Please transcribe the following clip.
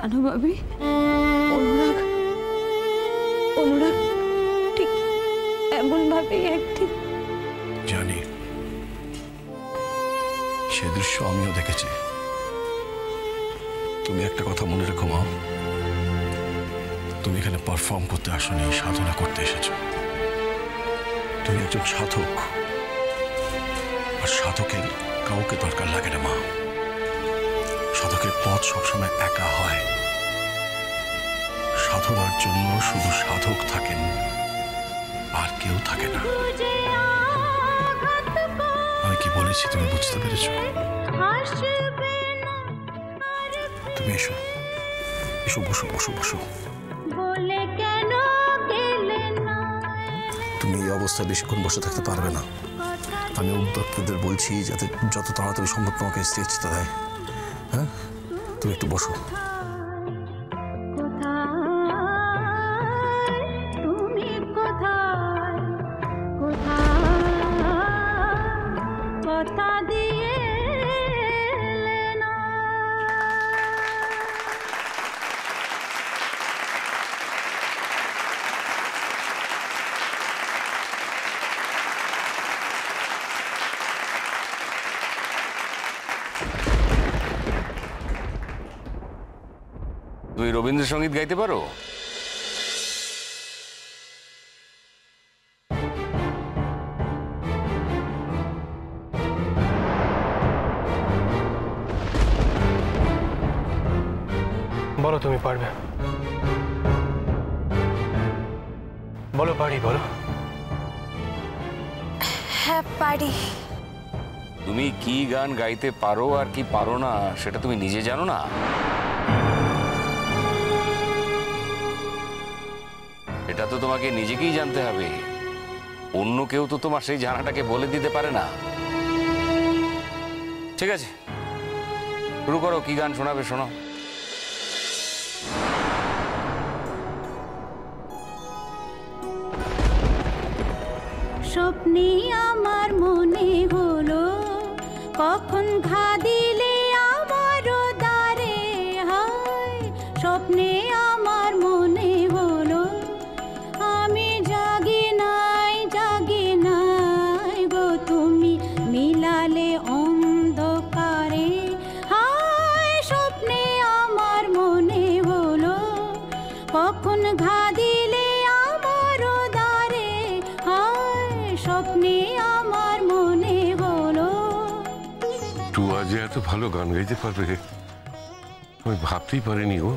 জানো ভাবি, অনুরাগ অনুরাগ ঠিক এমন ভাবেই একদিন। জানি, সে দৃশ্য আমিও দেখেছি। তুমি একটা কথা মনে রেখো মা, তুমি এখানে পারফর্ম করতে আসোনি, সাধনা করতে এসেছো। তুমি একজন সাধক, আর সাধকের কাউকে দরকার লাগে না মা। সাধকের পথ সবসময় একা হয়। সাধনার জন্য শুধু সাধক থাকেন, আর কেউ থাকে না। আমি কি বলেছি তুমি বুঝতে পেরেছো? তুমি এসো, এসো, বসো বসো বসো। তুমি এই অবস্থায় বেশিক্ষণ বসে থাকতে পারবে না। আমি উদ্যোক্তাদের বলছি যাতে যত তাড়াতাড়ি সম্ভব তোমাকে স্টেজটা দেয়। হ্যাঁ, তুমি একটু বসো। তুমি রবীন্দ্রসঙ্গীত গাইতে পারো? বলো, তুমি পারবে? বলো, পারি, বলো। হ্যাঁ পারি। তুমি কি গান গাইতে পারো আর কি পারো না সেটা তুমি নিজে জানো না? এটা তো তোমাকে নিজেকেই জানতে হবে। অন্য কেউ তো তোমার সেই জানাটাকে বলে দিতে পারে না। ঠিক আছে, শুরু করো। কি গান শোনাবে শোনো। স্বপ্নে আমার মনে হলো কখন ঘা দিলে আমারও দ্বারে, হায় স্বপ্নে আমার মনে হলো আমি জাগি নাই গো, তুমি মিলালে অন্ধকারে, হায় স্বপ্নে আমার মনে হলো কখন ঘা দিলে আমারও দ্বারে, হায় স্বপ্নে আমার মনে হলো। তুই আজ এত ভালো গান গাইতে পারবে আমি ভাবতেই পারিনি গো।